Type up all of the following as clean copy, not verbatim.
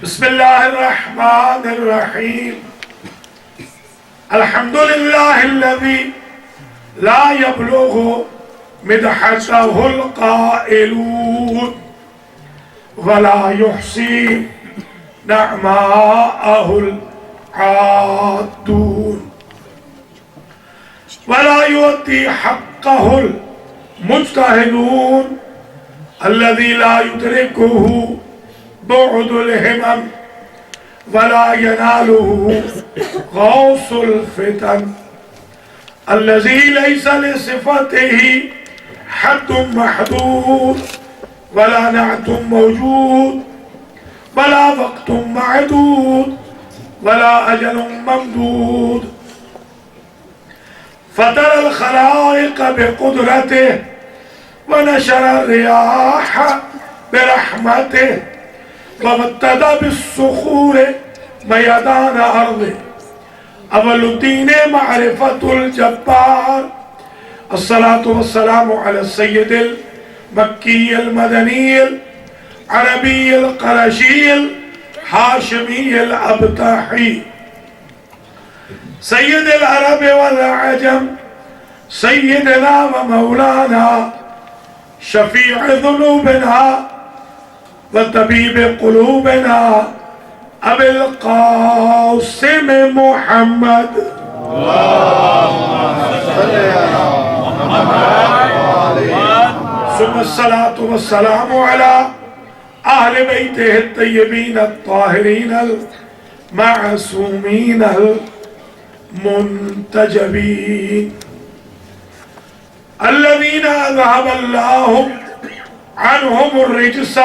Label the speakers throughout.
Speaker 1: بسم الله الرحمن الرحيم. الحمد لله الذي لا يبلغ مدحته القائلون ولا يحصي نعماءه العادون ولا يؤتي حقه المجتهدون الذي لا يدركه بعد الهمم ولا يناله غوص الفتن الذي ليس لصفته حد محدود ولا نعت موجود ولا وقت معدود ولا أجل ممدود فترى الخلائق بقدرته ونشر الرياح برحمته وابتدى بالصخور ميدان أرضه أول الدين معرفة الجبار. الصلاة والسلام على السيد المكي المدني العربي القرشي الهاشمي الأبطحي سيد العرب والعجم سيدنا ومولانا شفيع ذنوبنا وطبيب قلوبنا أبي القاسم محمد. اللهم صل على محمد ثم الصلاة والسلام على أهل بيته الطيبين الطاهرين المعصومين المنتجبين الذين أذهب الله عنهم الرجس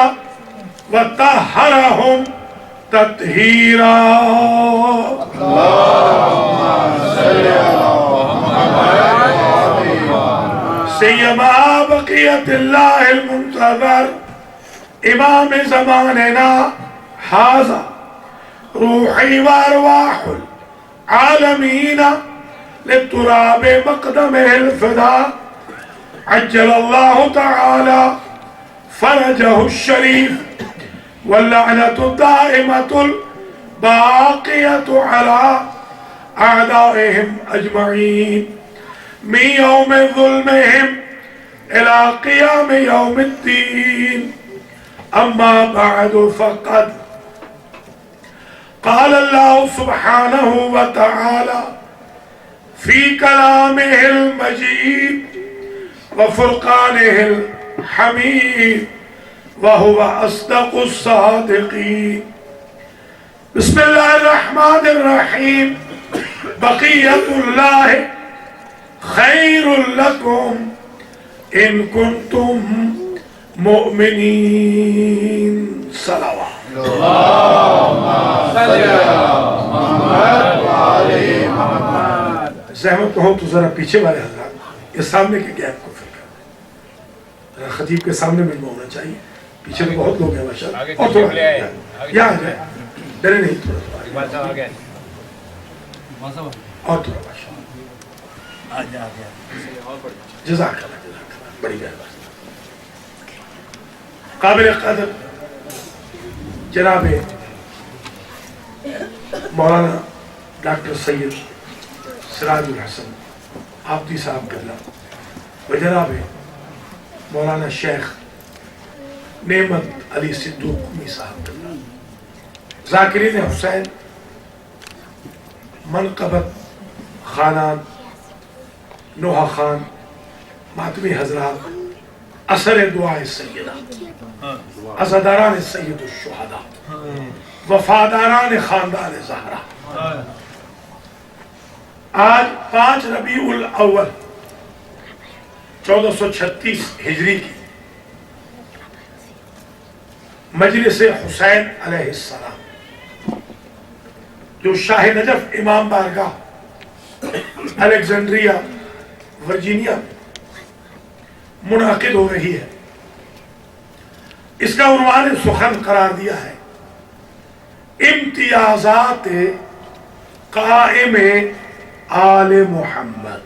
Speaker 1: وطهرهم تطهيرا. اللهم صل على محمد سيما بقية الله المنتظر إمام زماننا هذا روحي وأرواح العالمين للتراب مقدمه الفداء عجل الله تعالى فرجه الشريف واللعنة الدائمة الباقية على أعدائهم أجمعين من يوم ظلمهم إلى قيام يوم الدين. أما بعد فقد قال الله سبحانه وتعالى في كلامه المجيد وفرقانه الحميد وهو أصدق الصادقين. بسم الله الرحمن الرحيم. بقية الله خير لكم إن كنتم مؤمنين. صلوات. اللهم صل على محمد وآل محمد. زحمت ہو تو ذرا پیچھے والے حضرات یہ سامنے کے گیپ کو فل کر دیں. خطیب کے سامنے میں ہونا چاہیے. پیچھے میں بہت لوگ ہیں ماشاءاللہ. اور تھوڑا یہاں جائے ڈرے نہیں تھوڑا اور تھوڑا ماشاءاللہ. جزاک اللہ بڑی مہربانی. قابل قدر جناب مولانا ڈاکٹر سید سراج الحسن آبدی صاحب قبلہ و جناب مولانا شیخ نعمت علی صدوق قمی صاحب قبلہ ذاکرین حسین منقبت خانان نوحہ خان ماتمی حضرات اثر دعائے سیدہ عزاداران سید الشہداء وفاداران خاندان زہرا. آج 5 ربیع الاول 1436 ہجری کی مجلس حسین علیہ السلام جو شاہ نجف امام بارگاہ الیگزینڈریا ورجینیا منعقد ہو رہی ہے. اس کا عنوان سخن قرار دیا ہے امتیازات قائم آل محمد.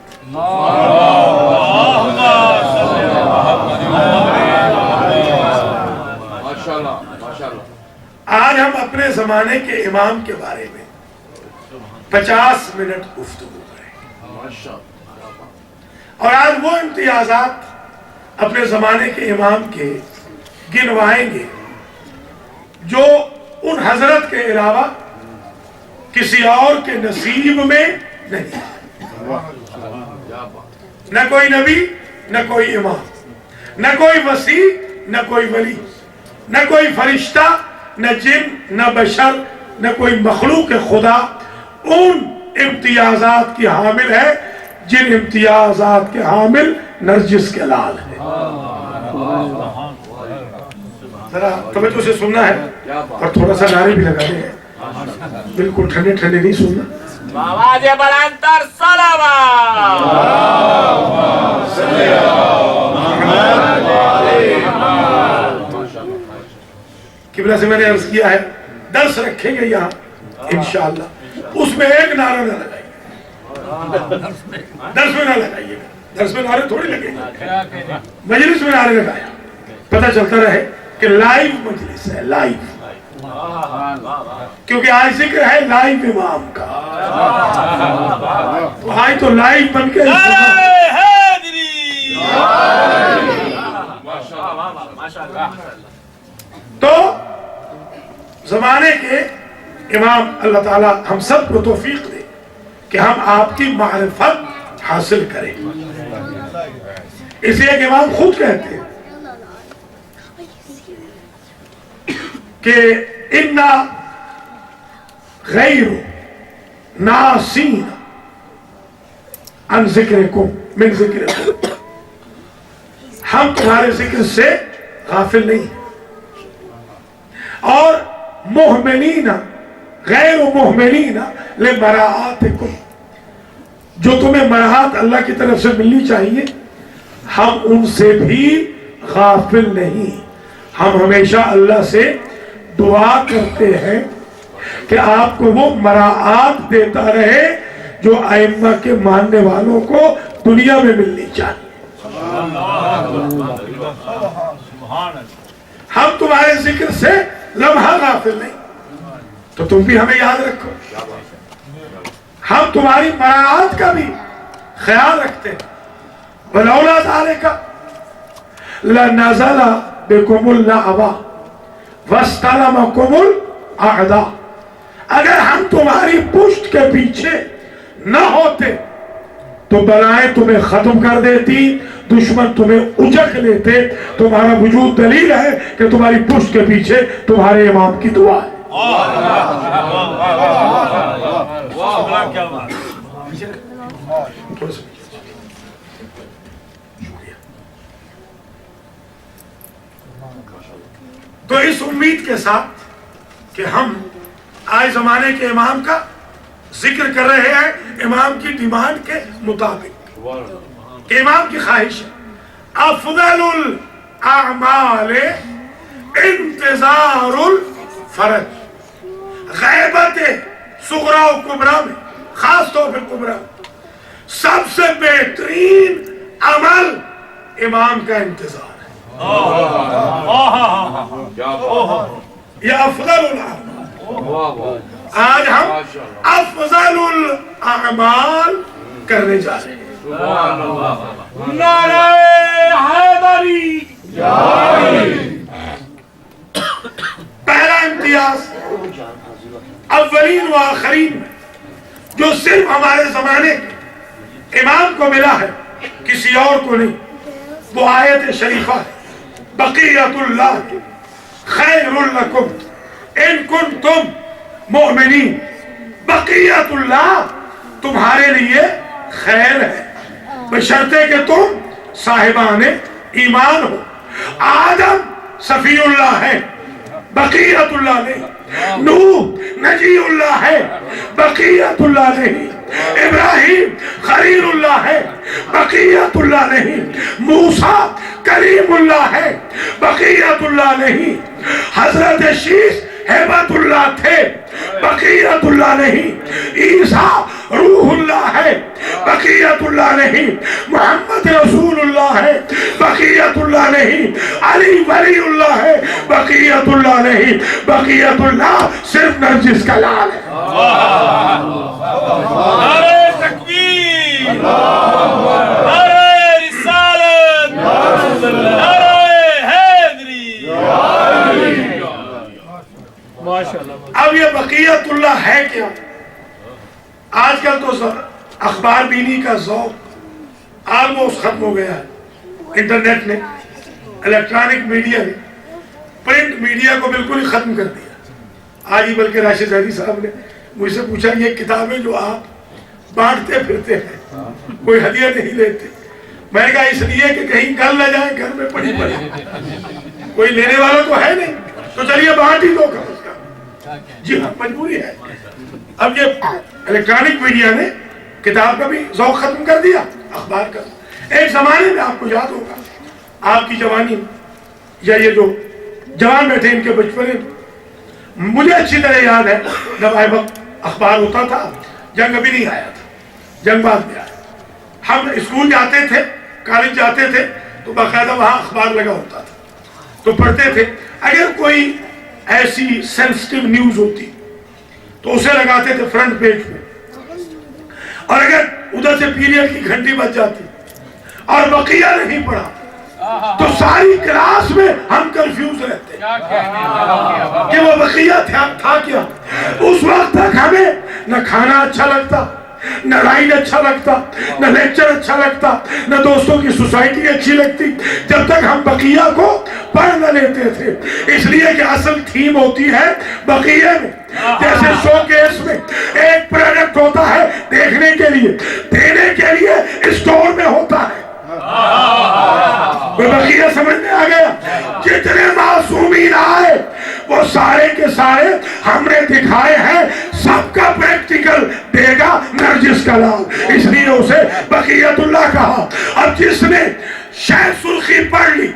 Speaker 1: آج ہم اپنے زمانے کے امام کے بارے میں 50 منٹ گفتگو کریں اور آج وہ امتیازات اپنے زمانے کے امام کے گنوائیں گے جو ان حضرت کے علاوہ کسی اور کے نصیب میں نہیں، نہ کوئی نبی، نہ کوئی امام، نہ کوئی وصی، نہ کوئی ولی، نہ کوئی فرشتہ، نہ جن، نہ بشر، نہ کوئی مخلوق خدا ان امتیازات کی حامل ہے جن امتیازات کے حامل نرجس کے لال ہے۔ ذرا توجہ سے سننا ہے اور تھوڑا سا نعرے بھی لگانے ہیں، بالکل ٹھنڈے ٹھنڈے نہیں سننا۔
Speaker 2: آواز بلندتر صلوات۔
Speaker 1: قبلہ سے میں نے عرض کیا ہے درس رکھیں گے یہاں انشاءاللہ، اس میں ایک نعرہ نہ لگائیے، درس میں نہ لگائیے، درس میں نعرے تھوڑی لگیں گے، مجلس میں نعرے لگایا پتہ چلتا رہے کہ لائیو مجلس ہے، لائیو، کیونکہ آج ذکر ہے لائیو امام کا، تو آج تو لائیو بن کے تو زمانے کے امام اللہ تعالی ہم سب کو توفیق دے کہ ہم آپ کی معرفت حاصل کریں۔ اس لیے کہ امام خود کہتے ہیں کہ اِنَّا غَيْرُ نَاسِينَ عَنْ ذِكْرِكُمْ مِنْ ذِكْرِكُمْ، ہم تمہارے ذکر سے غافل نہیں ہیں، اور مہملین غیر مہملین لمراعاتکم، جو تمہیں مراعات اللہ کی طرف سے ملنی چاہیے ہم ان سے بھی غافل نہیں، ہم ہمیشہ اللہ سے دعا کرتے ہیں کہ آپ کو وہ مراعات دیتا رہے جو ائمہ کے ماننے والوں کو دنیا میں ملنی چاہیے۔ ہم تمہارے ذکر سے لمحہ غافل نہیں، تو تم بھی ہمیں یاد رکھو، ہم تمہاری مراعات کا بھی خیال رکھتے ہیں۔ وَلَوْلَا ذَلِكَ لَنَزَلَ بِكُمُ اللَّعْبَ وَاسْتَلَمَكُمُ الْأَعْدَاءُ، اگر ہم تمہاری پشت کے پیچھے نہ ہوتے تو بلائیں تمہیں ختم کر دیتی، دشمن تمہیں اجک لیتے۔ تمہارا وجود دلیل ہے کہ تمہاری پشت کے پیچھے تمہارے امام کی دعا ہے۔ تو اس امید کے ساتھ کہ ہم آج زمانے کے امام کا ذکر کر رہے ہیں امام کی ڈیمانڈ کے مطابق، کہ امام کی خواہش ہے افضل الاعمال انتظار الفرج، غیبت صغرا و کبرا میں، خاص طور پر کبرا، سب سے بہترین عمل امام کا انتظار ہے۔ یہ افضل الاعمال، آج ہم افضل الاعمال کرنے جا رہے ہیں۔
Speaker 2: نعرہ حیدری۔
Speaker 1: پہلا امتیاز اولین و آخرین میں جو صرف ہمارے زمانے کے امام کو ملا ہے، کسی اور کو نہیں، وہ آیت شریفہ ہے، بقیت اللہ خیر لکم ان کنتم مؤمنین، بقیت اللہ تمہارے لیے خیر ہے بشرطے کہ تم صاحبان ایمان ہو۔ آدم صفی اللہ ہے، بقیت اللہ نہیں، نوح نجی اللہ ہے، بقیت اللہ نہیں، ابراہیم خلیل اللہ ہے، بقیت اللہ نہیں، موسیٰ کریم اللہ ہے، بقیت اللہ نہیں، حضرت شیش ہیبت اللہ تھے، بقیت اللہ نہیں، عیسیٰ روح اللہ ہے، بقیت اللہ نہیں، محمد رسول اللہ ہے، بقیت اللہ نہیں، علی ولی اللہ ہے، بقیت اللہ نہیں، بقیت اللہ صرف نرجس کا لال ہے۔
Speaker 2: نعرہ تکبیر، نعرہ رسالت، نعرہ حیدری۔
Speaker 1: اب یہ بقیت اللہ ہے کیا؟ آج کل تو اخبار بینی کا ذوق آلموسٹ ختم ہو گیا ہے۔ انٹرنیٹ نے، الیکٹرانک میڈیا نے پرنٹ میڈیا کو بالکل ہی ختم کر دیا۔ آج ہی بلکہ راشد زیدی صاحب نے مجھ سے پوچھا یہ کتابیں جو آپ بانٹتے پھرتے ہیں کوئی ہدیہ نہیں لیتے؟ میں نے کہا اس لیے کہ کہیں گل نہ جائیں، گھر میں پڑی پڑی، کوئی لینے والا تو ہے نہیں، تو چلیے بانٹ ہی دو کم از کم۔ جی ہاں، مجبوری ہے۔ اب یہ الیکٹرانک میڈیا نے کتاب کا بھی ذوق ختم کر دیا، اخبار کا۔ ایک زمانے میں آپ کو یاد ہوگا، آپ کی جوانی یا یہ جو جوان بیٹھے ان کے بچپنے میں، مجھے اچھی طرح یاد ہے جب آئے وقت اخبار ہوتا تھا، جنگ ابھی نہیں آیا تھا، جنگ بعد میں آیا۔ ہم اسکول جاتے تھے، کالج جاتے تھے تو باقاعدہ وہاں اخبار لگا ہوتا تھا تو پڑھتے تھے۔ اگر کوئی ایسی سینسٹیو نیوز ہوتی تو اسے لگاتے تھے فرنٹ پیج پہ، اور اگر ادھر سے پیریڈ کی گھنٹی بج جاتی اور بقیہ نہیں پڑھا تو ساری کلاس میں ہم کنفیوز رہتے کہ وہ بقیہ تھا کیا۔ اس وقت تک ہمیں نہ کھانا اچھا لگتا، نہ رائڈ اچھا لگتا، نہ لیکچر اچھا لگتا، نہ دوستوں کی سوسائٹی اچھی لگتی، جب تک ہم بقیہ کو پڑھ نہ لیتے تھے۔ اس لیے کہ اصل تھیم ہوتی ہے بقیہ میں۔ جیسے شو کیس میں ایک پروڈکٹ ہوتا ہے دیکھنے کے لیے، دینے کے لیے اسٹور میں ہوتا ہے۔ وہ بقیہ سمجھ میں آ گیا؟ جتنے معصومین آئے وہ سارے کے سارے ہم نے دکھائے ہیں، سب کا پریکٹیکل دے گا نرجس کا لال، اس لیے اسے بقیت اللہ کہا۔ اب جس نے شہ سرخی پڑھ لی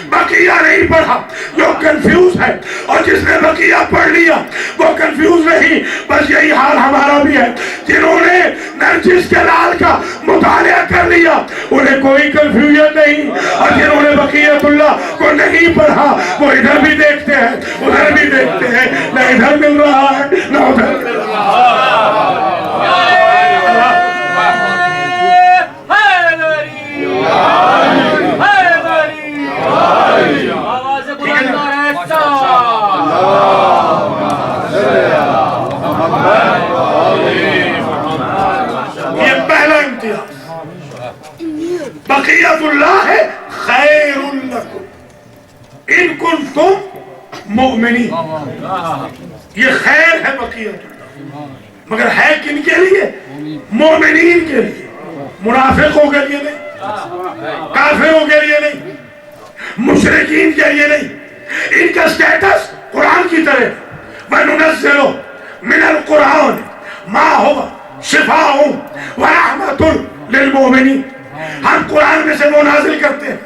Speaker 1: بقیہ نہیں پڑھا جو کنفیوز ہے، اور جس نے بقیہ پڑھ لیا وہ کنفیوز نہیں۔ بس یہی حال ہمارا بھی ہے، جنہوں نے نرجس کے لال کا مطالعہ کر لیا انہیں کوئی کنفیوژن نہیں، اور جنہوں نے بقیت اللہ کو نہیں پڑھا وہ ادھر بھی دیکھتے ہیں ادھر بھی دیکھتے ہیں، نہ ادھر مل رہا ہے نہ ادھر مل رہا ہے۔ یہ پہلا امتیاز بقیت اللہ ہے، خیر لکم ان کنتم مؤمنین۔ یہ خیر ہے بقیت اللہ، مگر ہے کن کے لیے؟ مومنین کے لیے، منافقوں کے لیے نہیں، کافروں کے لیے نہیں، مشرکین کے لیے نہیں۔ ان کا سٹیٹس قرآن کی طرح وَنُنَزِّلُ مِنَ الْقُرْآنِ مَا هُوَ شِفَاءٌ وَرَحْمَةٌ لِلْمُؤْمِنِينَ۔ ہم قرآن میں سے وہ نازل کرتے ہیں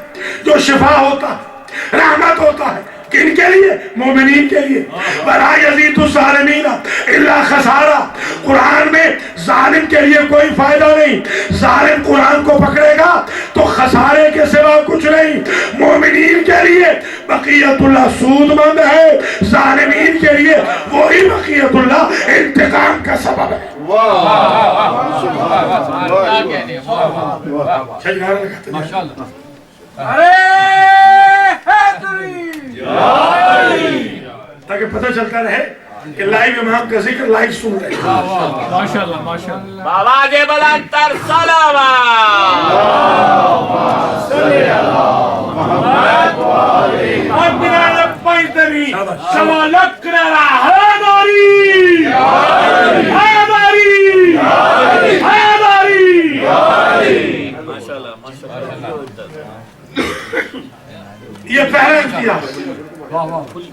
Speaker 1: جو شفا ہوتا ہے، رحمت ہوتا ہے، کن کے لیے؟ مومنین کے لیے۔ وَلَا يَزِيدُ الظَّالِمِينَ إِلَّا خَسَارًا۔ قرآن میں ظالم کے لیے کوئی فائدہ نہیں، ظالم قرآن کو پکڑے گا تو خسارے کے سوا کچھ نہیں۔ مومنین کے لیے بقیت اللہ سود مند ہے، ظالمین کے لیے وہی بقیت اللہ انتقام کا سبب ہے۔ تاکہ پتہ چلتا رہے کہ لائیو امام کا ذکر لائیو سن رہے ہیں۔
Speaker 3: ماشاءاللہ ماشاءاللہ۔
Speaker 2: آواز بلند تر صلوات۔
Speaker 1: یہ پہلا امتیاز۔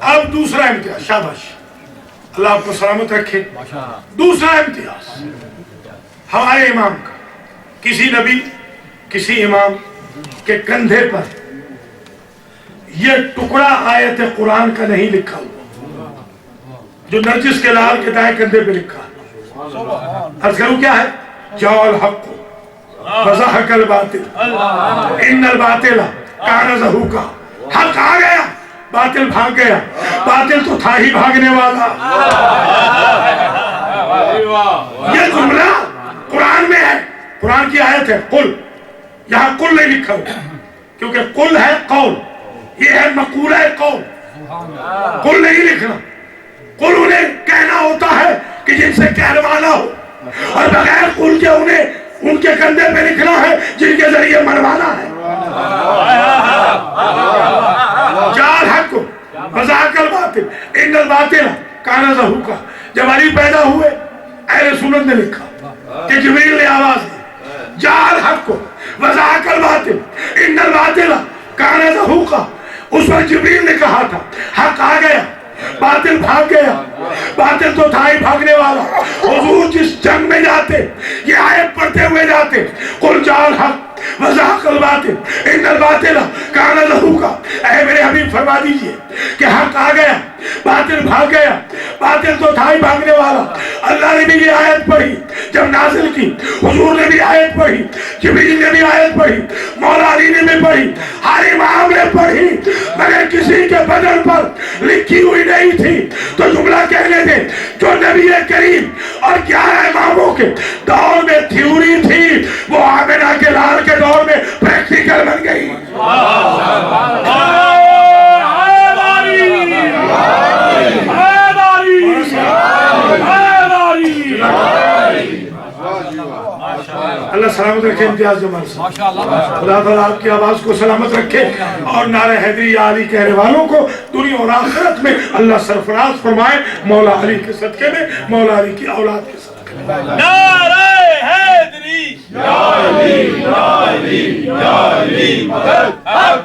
Speaker 1: اب دوسرا امتیاز، شاباش، اللہ آپ کو سلامت رکھے۔ دوسرا امتیاز ہمارے امام کا، کسی نبی کسی امام کے کندھے پر یہ ٹکڑا آیت قرآن کا نہیں لکھا ہوا جو نرجس کے لال کے دائیں کندھے پہ لکھا ہے۔ عرض کروں کیا ہے؟ جاء الحق وزهق الباطل ان الباطل كان زهوقا. حق آ گیا باطل بھاگ گیا. باطل تو تھا ہی بھاگنے والا. یہ جملہ قرآن میں ہے, قرآن کی آیت ہے قل. یہاں قل نہیں لکھا ہوا کیونکہ قل ہے قول, یہ ہے مقولہ قول. قل نہیں لکھنا. قل انہیں کہنا ہوتا ہے کہ جن سے کہلوانا ہو, اور بغیر قل کے انہیں ان کے کندھے پہ لکھنا ہے جن کے ذریعے منوانا ہے. جال حق وزهق الباطل ان الباطل كان زهوقا. جب علی پیدا ہوئے اہل سنت نے لکھا کہ جبریل نے آواز دی جال حق وزهق الباطل ان الباطل كان زهوقا. اس وقت جبریل نے کہا تھا حق آ گیا باطل بھاگ گیا. باطل تو تھا ہی بھاگنے والا. حضور جس جنگ میں جاتے یہ آیت پڑھتے ہوئے جاتے قل جاء الحق وزهق الباطل ان الباطل كان زهوقا. اے میرے حبیب فرما دیجئے کہ حق آ گیا باطل بھاگ گیا. باطل تو تھا ہی بھاگنے والا. اللہ نے بھی یہ آیت پڑھی جب نازل کی, حضور نے بھی آیت پڑھی, جبریل نے بھی آیت پڑھی, مولا علی نے بھی پڑھی, ہر امام نے پڑھی, مگر کسی کے بدن پر لکھی ہوئی نہیں تھی. تو جملہ کہنے دے جو نبی کریم اور 11 اماموں کے دور میں تھیوری تھی وہ آمنہ کے لال کے دور میں پریکٹیکل بن گئی. اللہ سلامت رکھے امتیاز جمال سے. خدا تعالیٰ آپ کی آواز کو سلامت رکھے اور نعرہ حیدری یا علی کہنے والوں کو دنیا اور آخرت میں اللہ سرفراز فرمائے مولا علی کے صدقے میں, مولا علی کی اولاد کے صدقے میں.
Speaker 2: نعرہ حیدری یا علی یا علی یا علی مدد حق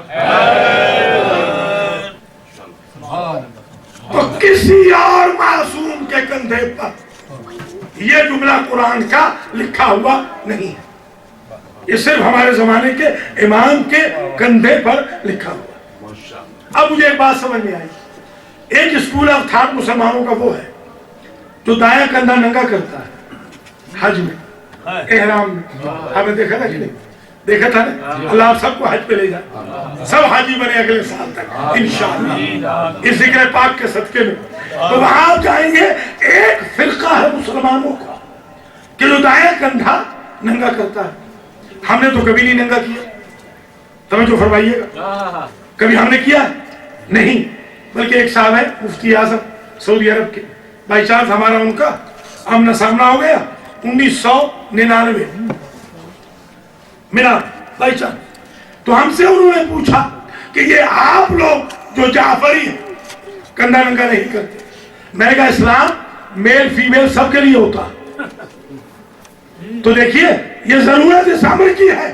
Speaker 1: تو کسی اور معصوم کے کندھے پر یہ جملہ قرآن کا لکھا ہوا نہیں ہے. یہ صرف ہمارے زمانے کے امام کے کندھے پر لکھا ہوا. اب مجھے ایک بات سمجھ میں آئی. ایک اسکول آف تھاٹ مسلمانوں کا وہ ہے جو دائیں کندھا ننگا کرتا ہے حج میں, احرام میں. آپ نے دیکھا تھا کہ نہیں دیکھا تھا نا. اللہ آپ سب کو حج پہ لے جائے, سب حاجی بنے اگلے سال تک انشاءاللہ اس ذکر پاک کے صدقے میں. تو وہاں آپ جائیں گے ایک فرقہ ہے مسلمانوں کا کہ جو دائیں کندھا ننگا کرتا ہے. ہم نے تو کبھی نہیں ننگا کیا, توجہ فرمائیے گا, کبھی ہم نے کیا نہیں. بلکہ ایک صاحب ہے مفتی اعظم سعودی عرب کے, بائی چانس ہمارا ان کا آمنا سامنا ہو گیا 1999 میرا بائی چانس. تو ہم سے انہوں نے پوچھا کہ یہ آپ لوگ جو جعفری ہیں کندھا ننگا نہیں کرتے. میں نے کہا اسلام میل فیمیل سب کے لیے ہوتا. تو دیکھیے یہ ضرورت اس عمل کی ہے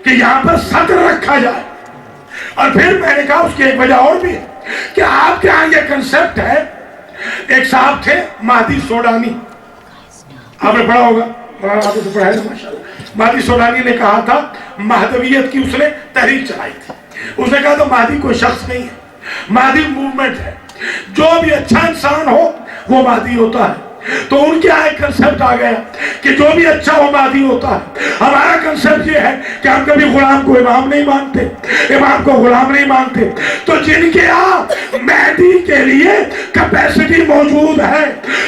Speaker 1: کہ یہاں پر سطر رکھا جائے. اور پھر میں نے کہا اس کی ایک وجہ اور بھی ہے کہ آپ کے ہاں یہ کنسپٹ ہے. ایک صاحب تھے مہدی سوڈانی, آپ نے پڑھا ہوگا, آپ نے تو پڑھا ہے ماشاءاللہ. مہدی سوڈانی نے کہا تھا مہدویت کی اس نے تحریک چلائی تھی. اس نے کہا تو مہدی کوئی شخص نہیں ہے, مہدی موومنٹ ہے, جو بھی اچھا انسان ہو وہ مہدی ہوتا ہے. تو ان کے ایک کنسپٹ آ گیا کہ جو بھی اچھا وہ مہدی ہوتا ہے. ہمارا کنسپٹ یہ ہے کہ ہم کبھی غلام کو امام نہیں مانتے, امام کو غلام نہیں مانتے. تو جن کے یہاں مہدی کے لیے کیپیسٹی موجود ہے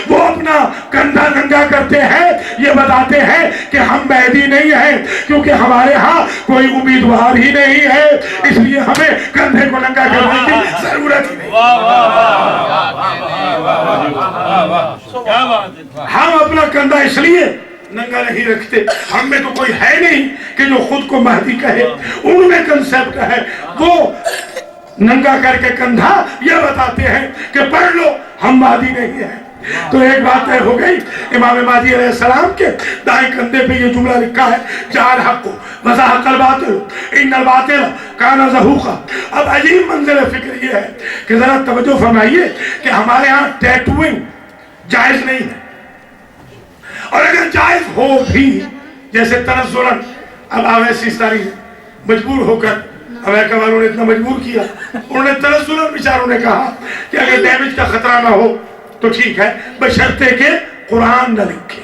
Speaker 1: وہ اپنا کندھا ننگا کرتے ہیں, یہ بتاتے ہیں کہ ہم مہدی نہیں ہیں کیونکہ ہمارے ہاں کوئی امیدوار ہی نہیں ہے, اس لیے ہمیں کندھے کو ننگا کرنے کی ضرورت ہی نہیں. ہم اپنا کندھا اس لیے ننگا نہیں رکھتے, ہم میں تو کوئی ہے نہیں کہ جو خود کو مہدی کہے. ان میں کنسپٹ ہے وہ ننگا کر کے کندھا یہ بتاتے ہیں کہ پڑھ لو ہم مہدی نہیں ہیں. تو ایک بات طے ہو گئی, امام مہدی علیہ السلام کے دائیں کندھے پہ یہ جملہ لکھا ہے جاء الحق وزهق الباطل ان الباطل كان زهوقا. اب عجیب منظر فکر یہ ہے کہ ذرا توجہ فرمائیے کہ ہمارے ہاں ٹیٹوئنگ جائز نہیں ہے, اور اگر جائز ہو بھی جیسے تنزلاً, اب آوے سیستانی مجبور ہو کر امریکہ والوں نے اتنا مجبور کیا, انہوں نے تنزلاً بیچاروں نے کہا کہ اگر ڈیمیج کا خطرہ نہ ہو تو ٹھیک ہے بشرطے کہ قرآن نہ لکھے.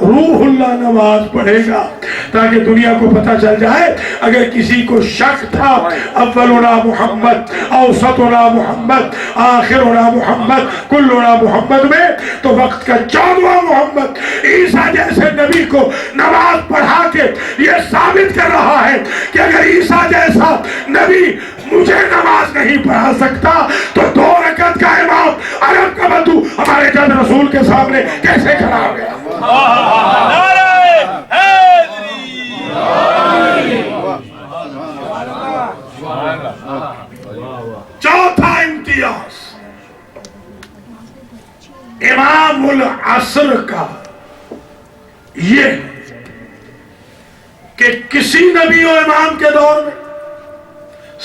Speaker 1: روح اللہ نماز پڑھے گا تاکہ دنیا کو پتہ چل جائے اگر کسی کو شک تھا اولنا محمد اوسطنا محمد آخرنا محمد کلنا محمد میں تو وقت کا 14واں محمد عیسیٰ جیسے نبی کو نماز پڑھا کے یہ ثابت کر رہا ہے کہ اگر عیسیٰ جیسا نبی مجھے نماز نہیں پڑھا سکتا تو 2 رکعت کا امام عرب کا بدو ہمارے جد رسول کے سامنے کیسے کھڑا ہو گیا؟ چوتھا امتیاز امام العصر کا یہ کہ کسی نبی و امام کے دور میں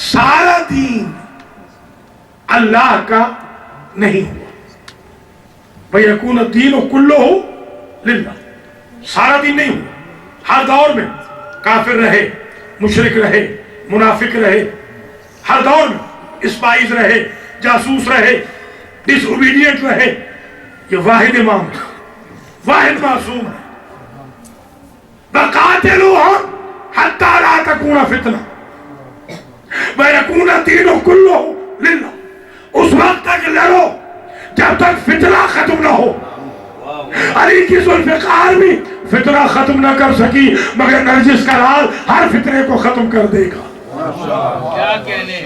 Speaker 1: سارا دین اللہ کا نہیں ہوا وَيَكُونَ الدِّينُ كُلُّهُ لِلَّهِ سارا دین نہیں ہوا ہر دور میں کافر رہے مشرک رہے منافق رہے ہر دور میں اسپائز رہے جاسوس رہے ڈس اوبیڈینٹ رہے یہ واحد امام ہے واحد معصوم ہے وَقَاتِلُوهُمْ حَتَّى لَا تَكُونَ فِتْنَةٌ وَيَكُونَ الدِّينُ كُلُّهُ لِلَّهِ اس وقت تک لڑو جب تک فتنہ ختم نہ ہو علی کی ذوالفقار بھی فتنہ ختم نہ کر سکی مگر نرجس کا لال ہر فتنے کو ختم کر دے گا
Speaker 2: کیا کہنے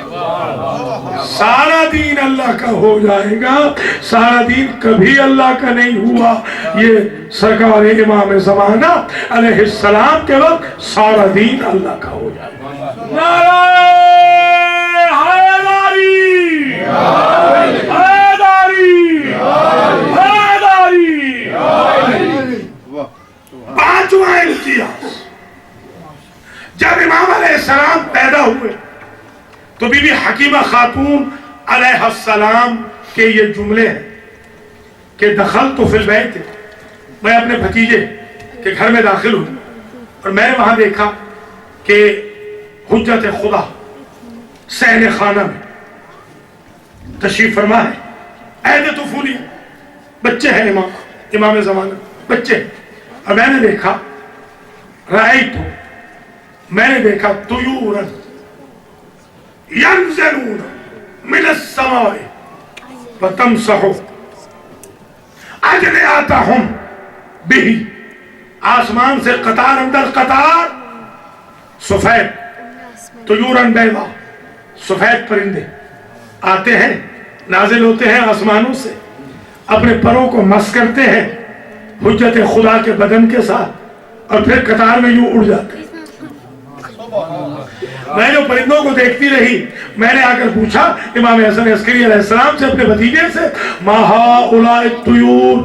Speaker 1: سارا دین اللہ کا ہو جائے گا سارا دین کبھی اللہ کا نہیں ہوا یہ سرکار امام زمانہ علیہ السلام کے وقت سارا دین اللہ کا ہو جائے گا
Speaker 2: نعرہ حیداری حیداری حیداری
Speaker 1: 5واں امتیاز جب امام علیہ السلام پیدا ہوئے تو بی بی حکیمہ خاتون علیہ السلام کے یہ جملے ہیں کہ دخلت فی البیت میں اپنے بھتیجے کے گھر میں داخل ہوں اور میں نے وہاں دیکھا کہ حجت خدا صحن خانہ میں تشریف فرما ہے عید طفولی بچے ہیں امام زمانہ بچے اور میں نے دیکھا رأیت میں نے دیکھا طیورن ینزلون من السماء فتمسح اجنحتہم بہ آسمان سے قطار اندر قطار سفید طیورن بیضاء سفید پرندے آتے ہیں نازل ہوتے ہیں آسمانوں سے اپنے پروں کو مس کرتے ہیں حجت خدا کے بدن کے ساتھ اور پھر قطار میں یوں اڑ جاتے ہیں میں جو پرندوں کو دیکھتی رہی میں نے آ کر پوچھا امام حسن عسکری علیہ السلام سے اپنے بھتیجے سے ما ہؤلاء الطیور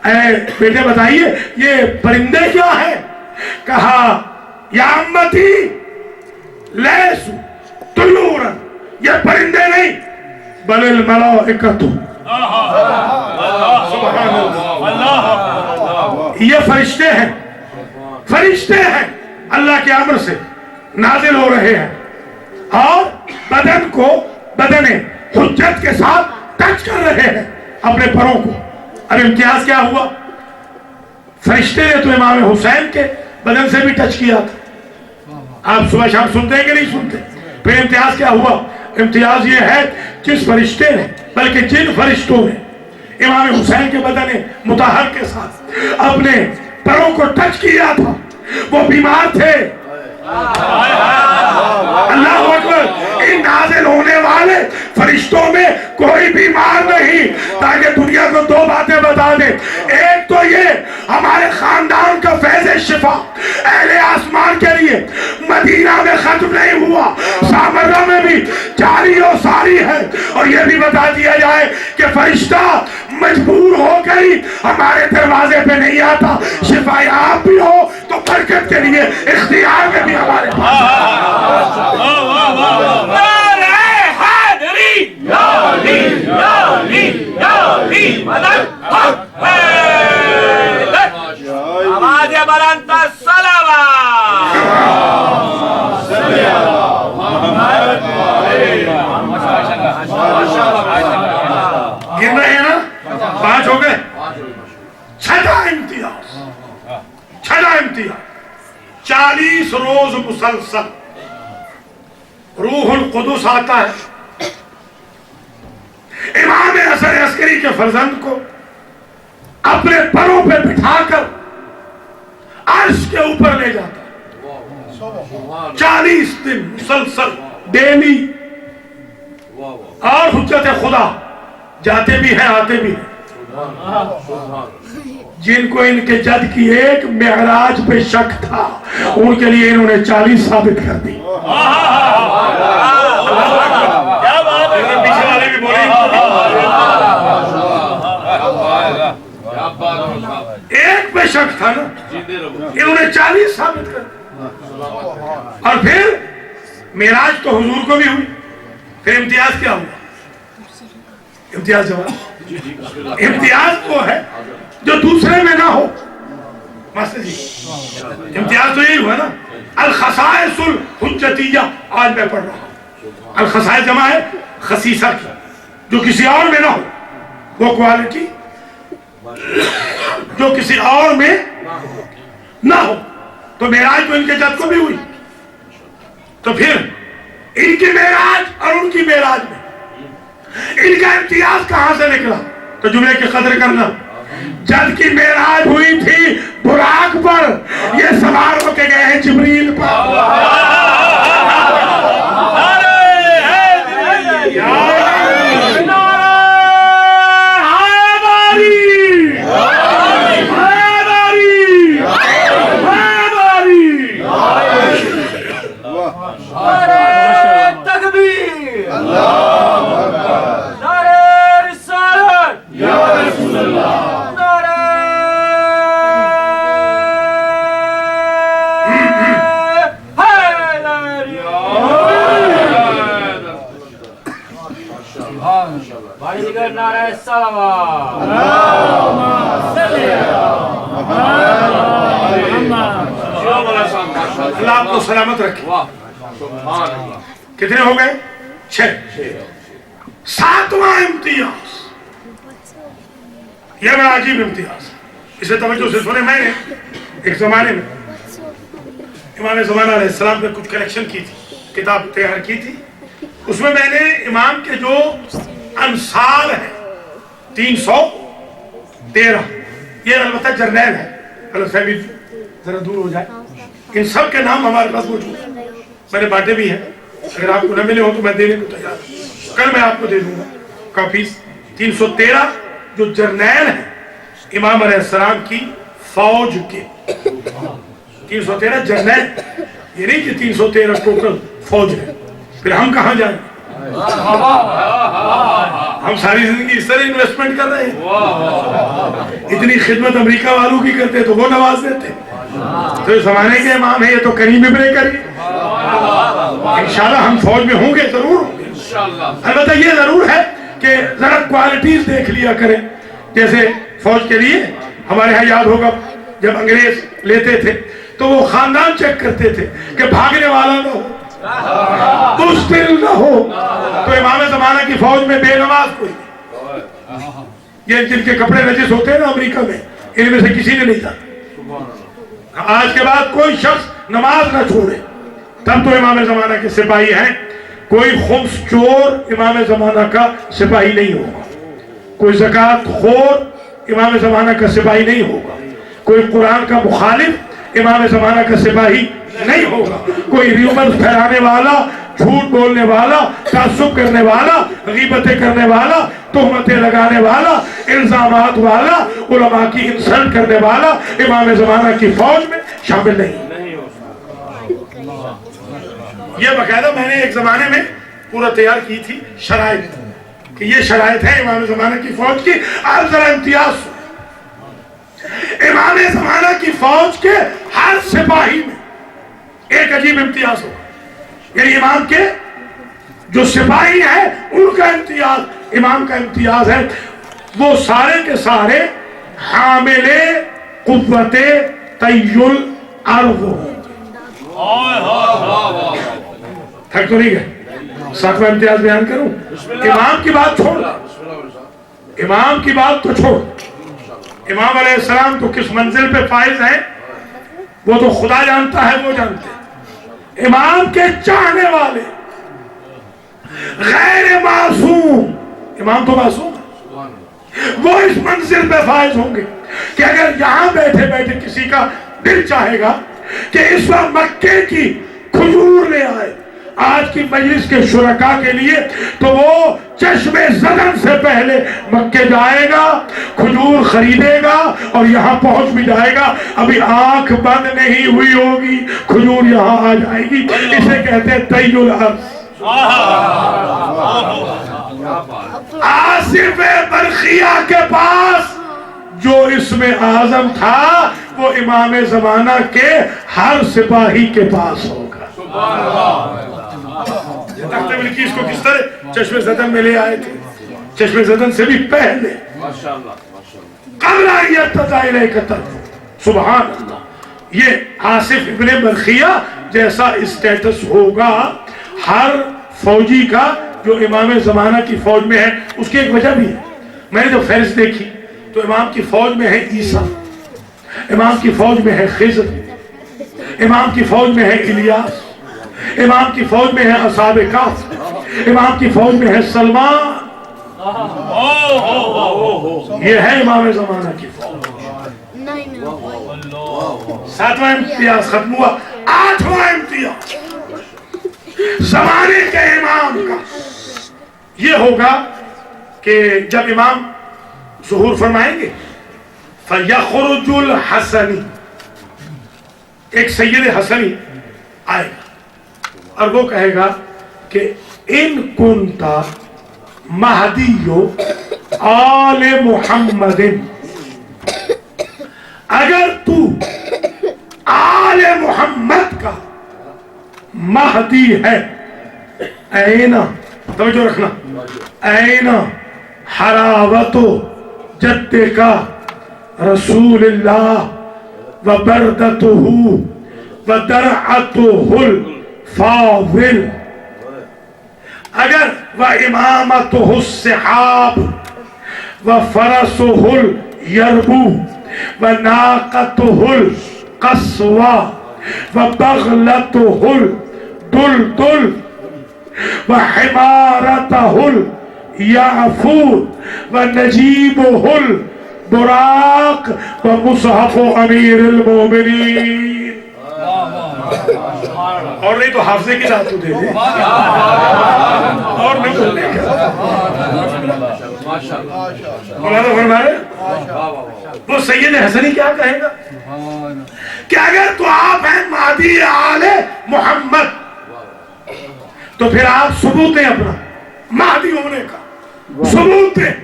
Speaker 1: اے بیٹے بتائیے یہ پرندے کیا ہیں کہا یا امتی لیسو طیورا یہ پرندے نہیں بل الملائکۃ سبحان اللہ یہ فرشتے ہیں فرشتے ہیں اللہ کے امر سے نازل ہو رہے ہیں اور بدن کو بدن حجت کے ساتھ ٹچ کر رہے ہیں اپنے پروں کو اب امتیاز کیا ہوا فرشتے نے تو امام حسین کے بدن سے بھی ٹچ کیا تھا آپ صبح شام سنتے ہیں کہ نہیں سنتے پھر امتیاز کیا ہوا امتیاز یہ ہے جس فرشتے نے بلکہ جن فرشتوں نے امام حسین کے بدن مطہر کے ساتھ اپنے پروں کو ٹچ کیا تھا وہ بیمار تھے اللہ اکبر ان نازل ہونے والے فرشتوں میں کوئی بیمار نہیں تاکہ دنیا کو 2 باتیں بتا دیں ایک تو یہ ہمارے خاندان کا فیض شفا اہل آسمان کے لیے مدینہ میں ختم نہیں ہوا سامرہ میں بھی جاری و ساری ہے اور یہ بھی بتا دیا جائے کہ فرشتہ مجبور ہو کر ہی ہمارے دروازے پہ نہیں آتا شفا آپ بھی ہو تو برکت کے لیے اختیار میں بھی ہمارے پاس
Speaker 2: آواز بلند صلوات
Speaker 1: گن رہے ہیں نا 5 ہو گئے 6واں امتیاز روز مسلسل روح القدس آتا ہے، امام حسن عسکری کے فرزند کو اپنے پروں پہ بٹھا کر عرش کے اوپر لے جاتا ہے، 40 دن مسلسل ڈیلی، اور حجت خدا جاتے بھی ہیں آتے بھی ہیں، جن کو ان کے جد کی ایک معراج پہ شک تھا ان کے لیے انہوں نے 40 ثابت کر دی۔ پیچھے والے بھی بولیں، ایک پہ شک تھا نا، انہوں نے 40 ثابت کر دی۔ اور پھر معراج تو حضور کو بھی ہوئی، پھر امتیاز کیا ہوا؟ امتیاز جواب، امتیاز وہ ہے جو دوسرے میں نہ ہو۔ ماسٹر جی امتیاز تو یہی ہوا نا، الخصائص الحجتیہ آج میں پڑھ رہا ہوں۔ الخصائص جمع ہے خصیصہ کی، جو کسی اور میں نہ ہو، وہ کوالٹی جو کسی اور میں نہ ہو۔ تو معراج تو ان کے جد کو بھی ہوئی، تو پھر ان کی معراج اور ان کی معراج میں ان کا امتیاز کہاں سے نکلا؟ تو جملے کی قدر کرنا، جد کی معراج ہوئی تھی براق پر، یہ سوار ہو کے گئے ہیں جبریل پر۔ اللہ آپ کو سلامت رکھے۔ کتنے ہو گئے؟ 6۔ 7واں امتیاز، یہ بڑا عجیب امتیاز ہے، اسے توجہ سے سنے۔ میں نے ایک زمانے میں امام زمانہ علیہ السلام پہ کچھ کلیکشن کی تھی، کتاب تیار کی تھی، اس میں میں نے امام کے جو انصار ہیں 313، یہ البتہ جرنیل ہے، غلط فہمی ذرا دور ہو جائے، ان سب کے نام ہمارے پاس موجود ہیں، میں نے بانٹے بھی ہیں، اگر آپ کو نہ ملے ہوں تو میں دینے کو تیار ہوں، کل میں آپ کو دے دوں گا کافیز۔ 313 جو جرنیل ہیں امام علیہ السلام کی فوج کے، 313 جرنیل، یہ نہیں کہ 313 ٹوٹل فوج ہے، پھر ہم کہاں جائیں؟ ہم ساری زندگی اس طرح انویسٹمنٹ کر رہے ہیں، اتنی خدمت امریکہ والوں کی کرتے تو وہ نواز دیتے، تو اس زمانے کے امام ہیں، یہ تو کریم ابن کریم، انشاءاللہ ہم فوج میں ہوں گے، ضرور ہوں گے۔ البتہ یہ ضرور ہے کہ ذرا کوالٹیز دیکھ لیا کریں، جیسے فوج کے لیے ہمارے ہاں یاد ہوگا جب انگریز لیتے تھے تو وہ خاندان چیک کرتے تھے کہ بھاگنے والا نہ ہو، مشکل نہ ہو، تو امام زمانہ کی فوج میں بے نماز کوئی، یہ جن کے کپڑے نجس ہوتے ہیں نا امریکہ میں، ان میں سے کسی نے نہیں تھا۔ آج کے بعد کوئی شخص نماز نہ چھوڑے، تب تو امام زمانہ کے سپاہی ہیں۔ کوئی خمس چور امام زمانہ کا سپاہی نہیں ہوگا، کوئی زکوٰۃ خور امام زمانہ کا سپاہی نہیں ہوگا، کوئی قرآن کا مخالف امام زمانہ کا سپاہی نہیں ہوگا، کوئی ریومرز پھیلانے والا، جھوٹ بولنے والا، تعصب کرنے والا، غیبتیں کرنے والا، تہمتیں لگانے والا، الزامات والا، علماء کی انسلٹ کرنے والا امام زمانہ کی فوج میں شامل نہیں۔ یہ باقاعدہ میں نے ایک زمانے میں پورا تیار کی تھی شرائط، کہ یہ شرائط ہے امام زمانہ کی فوج کی۔ آپ ذرا امتیاز سن، امام زمانہ کی فوج کے ہر سپاہی میں ایک عجیب امتیاز ہوگا، یعنی امام کے جو سپاہی ہیں ان کا امتیاز، امام کا امتیاز ہے، وہ سارے کے سارے حامل قوت طی الارض ہوں۔ تھک تو نہیں گئے؟ 7واں امتیاز بیان کروں؟ امام کی بات چھوڑ، امام کی بات تو چھوڑ، امام علیہ السلام تو کس منزل پہ فائز ہیں وہ تو خدا جانتا ہے، وہ جانتے ہیں، امام کے چاہنے والے غیر معصوم، امام تو معصوم ہے، وہ اس منزل پہ فائز ہوں گے کہ اگر یہاں بیٹھے بیٹھے کسی کا دل چاہے گا کہ اس وقت مکے کی کھجور لے آئے آج کی مجلس کے شرکاء کے لیے، تو وہ چشم زدن سے پہلے مکے جائے گا، کھجور خریدے گا اور یہاں پہنچ بھی جائے گا، ابھی آنکھ بند نہیں ہوئی ہوگی کھجور یہاں آ جائے گی۔ اسے کہتے ہیں طی الارض۔ آصف برخیہ کے پاس جو اسم اعظم تھا وہ امام زمانہ کے ہر سپاہی کے پاس ہوگا۔ تخت بلقیس کو کس طرح چشم زدن میں لے آئے تھے، چشم زدن سے بھی پہلے، قبل ان یرتضی الیک طرف۔ سبحان اللہ، یہ آصف ابن برخیہ جیسا اسٹیٹس ہوگا ہر فوجی کا جو امام زمانہ کی فوج میں ہے۔ اس کی ایک وجہ بھی ہے، میں نے جو فہرست دیکھی تو امام کی فوج میں ہے عیسیٰ، امام کی فوج میں ہے خضر، امام کی فوج میں ہے الیاس، امام کی فوج میں ہے اصحاب کہف، امام کی فوج میں ہے سلمان۔ یہ ہے امام زمانہ کی فوج۔ ساتواں امتیاز ختم ہوا، آٹھواں امتیاز زمانے کے امام کا یہ ہوگا کہ جب امام ظہور فرمائیں گے فَيَخْرُجُ الْحَسَنِ، ایک سید حسنی آئے گا اور وہ کہے گا کہ ان کنتا مہدیو آل محمد، اگر تو آل محمد کا مہدی ہے، اینا توجہ رکھنا، اینا حراوت جد کا رسول اللہ و بردتہ و درعتہ الفاضل، اگر و امامتہ السحاب و فرسہ الیربو و ناقتہ القصوى و بغلتہ الدلدل و حمارتہ الیعفور و نجیبہ البراق و مصحف امیر المومنین۔ اور نہیں تو حافظے کی ذات تو دے دے، اور نہیں بولنے کا مولانا فرما رہے وہ سید حسنی کیا کہے گا کہ اگر تو آپ ہیں مہدی آل محمد تو پھر آپ ثبوت دیں اپنا مہدی ہونے کا، ثبوت دیں۔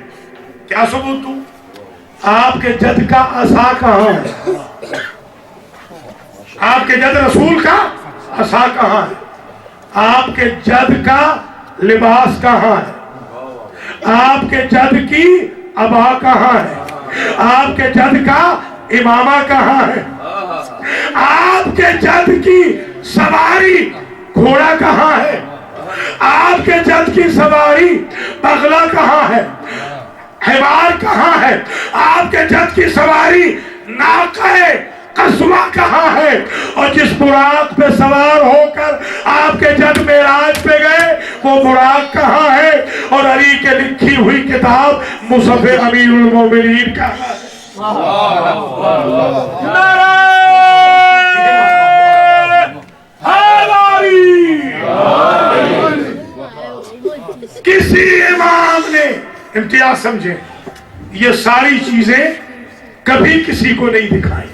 Speaker 1: کیا ثبوت دوں؟ آپ کے جد کا عصا کہاں ہے؟ آپ کے جد رسول کا عصا کہاں ہے؟ آپ کے جد کا لباس کہاں ہے؟ آپ کے جد کی عبا کہاں ہے؟ آپ کے جد کا امامہ کہاں ہے؟ آپ کے جد کی سواری گھوڑا کہاں ہے؟ آپ کے جد کی سواری بغلہ کہاں ہے؟ حمار کہاں ہے؟ آپ کے جد کی سواری ناقہ قصوہ کہاں ہے؟ اور جس براق پہ سوار ہو کر آپ کے جد معراج پہ گئے وہ براق کہاں ہے؟ اور علی کے لکھی ہوئی کتاب مصحف امیر المومنین کہاں ہے؟ کسی امام نے امتیاز سمجھیں یہ ساری چیزیں کبھی کسی کو نہیں دکھائیں،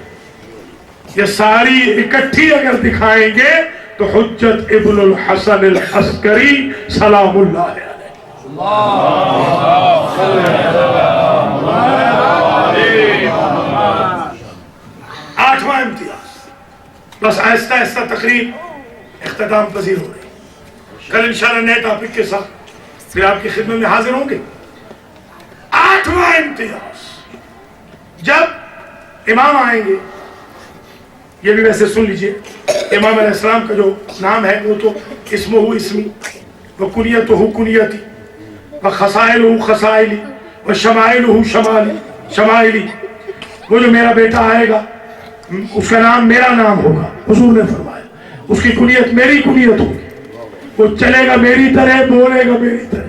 Speaker 1: یہ ساری اکٹھی اگر دکھائیں گے تو حجت ابن الحسن العسکری سلام اللہ علیہ۔ آٹھواں امتیاز، بس آہستہ آہستہ تقریب اختتام پذیر ہو رہی، کل انشاءاللہ نئے ٹاپک کے ساتھ پھر آپ کی خدمت میں حاضر ہوں گے۔ آٹھواں امتیاز، جب امام آئیں گے، یہ بھی ویسے سن لیجئے، امام علیہ السلام کا جو نام ہے وہ تو اسمہ اسمی و کنیتہ کنیتی و خصائلہ خصائلی و شمائلہ شمائلی، وہ جو میرا بیٹا آئے گا اس کا نام میرا نام ہوگا، حضور نے فرمایا اس کی کنیت میری کنیت ہوگی، وہ چلے گا میری طرح، بولے گا میری طرح۔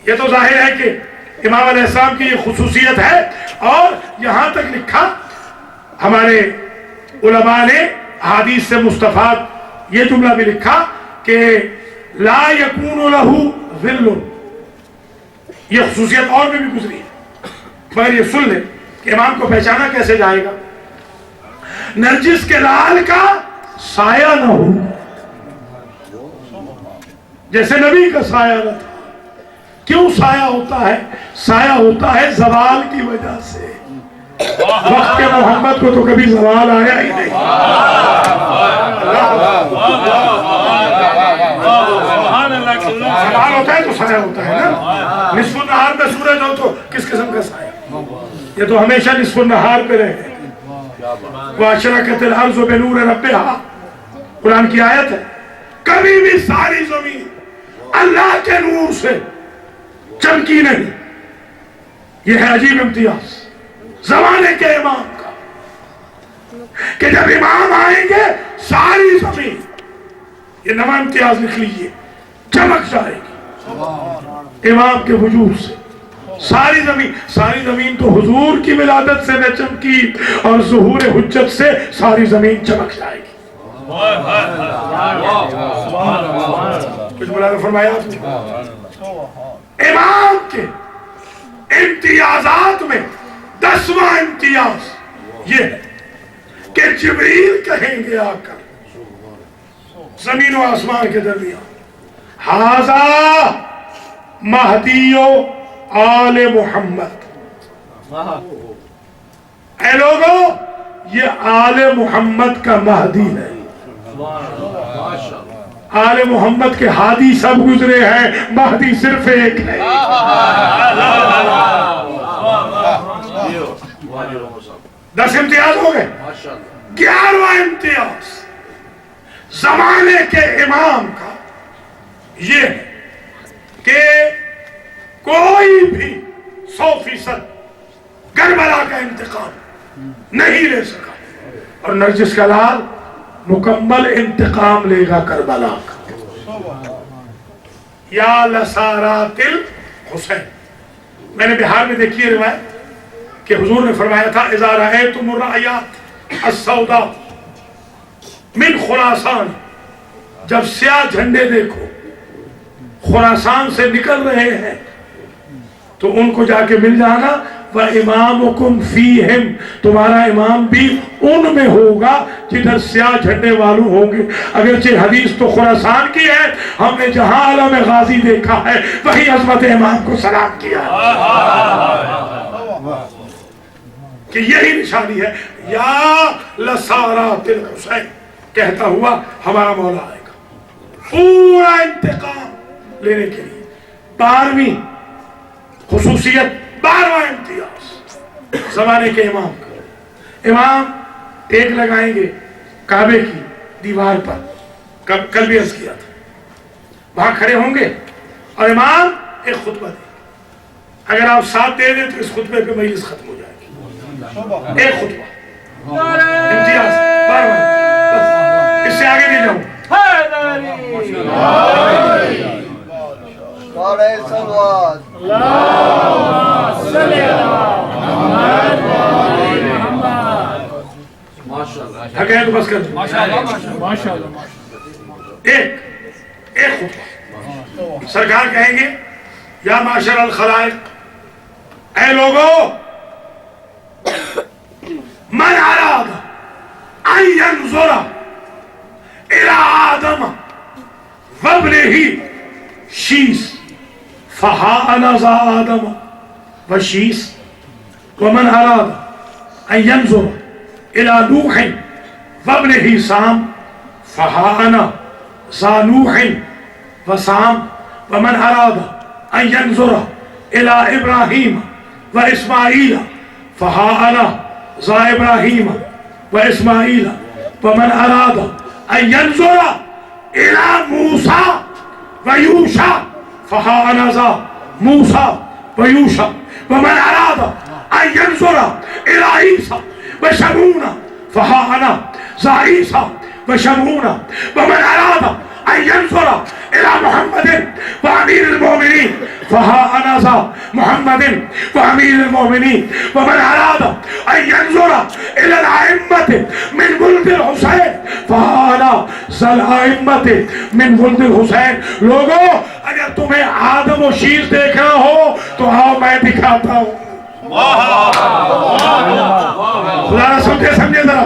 Speaker 1: یہ تو ظاہر ہے کہ امام علیہ السلام کی یہ خصوصیت ہے، اور یہاں تک لکھا ہمارے علماء نے حدیث سے مستفاد یہ جملہ بھی لکھا کہ لا یکون لہ ظل، یہ خصوصیت اور میں بھی گزری ہے، مگر یہ سن لیں کہ امام کو پہچانا کیسے جائے گا؟ نرجس کے لال کا سایہ نہ ہو، جیسے نبی کا سایہ نہ تھا۔ کیوں سایہ ہوتا ہے؟ سایہ ہوتا ہے زوال کی وجہ سے۔ وقت کے محمد کو تو کبھی زوال آیا ہی نہیں۔ زوال ہوتا ہے تو سایہ ہوتا ہے نا۔ نصف النہار میں سورج ہو تو کس قسم کا سایہ؟ یہ تو ہمیشہ نصف النہار پہ رہے۔ وَأَشْرَقَتِ الْأَرْضُ بِنُورِ رَبِّهَا، قرآن کی آیت ہے۔ کبھی بھی ساری زمین اللہ کے نور سے چمکی نہیں۔ یہ ہے عجیب امتیاز زمانے کے امام کا، کہ جب امام آئیں گے ساری زمین، یہ نواں امتیاز لکھ لیجئے، چمک جائے گی امام کے وجود سے۔ ساری زمین تو حضور کی ولادت سے نہ چمکی، اور ظہور حجت سے ساری زمین چمک جائے گی۔ کچھ بلا فرمایا آپ نے؟ امام کے امتیازات میں 10واں امتیاز یہ ہے کہ جبریل کہیں گے آ کر زمین و آسمان کے درمیان، ھذا مہدی آل محمد، اے لوگو یہ آل محمد کا مہدی ہے۔ آل محمد کے ہادی سب گزرے ہیں، مہدی صرف ایک ہے۔ 10 امتیاز ہو گئے۔ 11واں امتیاز زمانے کے امام کا یہ ہے کہ کوئی بھی 100% کربلا کا انتقام نہیں لے سکا، اور نرجس کا لال مکمل انتقام لے گا کربلا کا۔ یا لسارات الحسین، میں نے بہار میں دیکھی ہے روایت کہ حضور نے فرمایا تھا اذا رأیتم الرایات السوداء من خراسان، جب سیاہ جھنڈے دیکھو خراسان سے نکل رہے ہیں تو ان کو جا کے مل جانا۔ وَإِمَامُكُمْ فِيهِمْ، تمہارا امام بھی ان میں ہوگا جدھر سیاہ جھنڈے والوں ہوں گے۔ اگرچہ حدیث تو خراسان کی ہے، ہم نے جہاں علم غازی دیکھا ہے وہی عظمت امام کو سلام کیا کہ یہی نشانی ہے۔ یا لسارات الحسین کہتا ہوا ہمارا مولا آئے گا پورا انتقام لینے کے لیے۔ 12ویں خصوصیت، 12واں امتیاز زمانے کے امام کا۔ امام ٹیک لگائیں گے کعبے کی دیوار پر، کل بھی عرض کیا تھا، وہاں کھڑے ہوں گے اور امام ایک خطبہ دے۔ اگر آپ ساتھ دے دیں تو اس خطبے پہ مجلس ختم ہو جائے گی۔ ایک خطبہ امتیاز 12واں، بس اس سے آگے نہیں جاؤں۔ تھکے تو بس کر دو۔ ایک خطبہ سرکار کہیں گے یا معاشر الخلائق، اے لوگو من اراد ان ينظر الى آدم وابنه شیس فها انا ذا آدم وشیس، ومن اراد ان ينظر الى نوح وابنه سام فها انا ذا نوح وسام، ومن اراد ان ينظر الى ابراہیم واسماعیل فها انا ذا ابراہیم واسماعیل، ومن اراد ان ينظر الى موسیٰ ویوشع فها انا ذا موسیٰ ویوشع، ومن اراد ان ينظر الى عیسیٰ وشمون فها انا ذا عیسیٰ وشمعون ومن اراد ان ينظر الى محمد وامیر المؤمنین فها انا ذا محمد وامیر المؤمنین ومن اراد ان ينظر الى الائمة من ولد الحسین فها انا ذا الائمة من ولد الحسین. لوگوں اگر تمہیں آدم و شیش دیکھنا ہو تو آؤ میں دکھاتا ہوں. خدا نہ سمجھے ذرا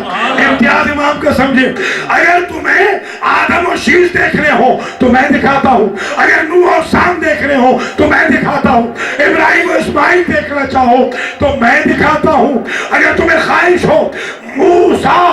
Speaker 1: امتیاز امام کا سمجھے. اگر تمہیں آدم و شیش دیکھنے ہو تو میں دکھاتا ہوں, اگر نوح اور سام دیکھنے ہو تو میں دکھاتا ہوں, ابراہیم و اسماعیل دیکھنا چاہو تو میں دکھاتا ہوں, اگر تمہیں خواہش ہو موسیٰ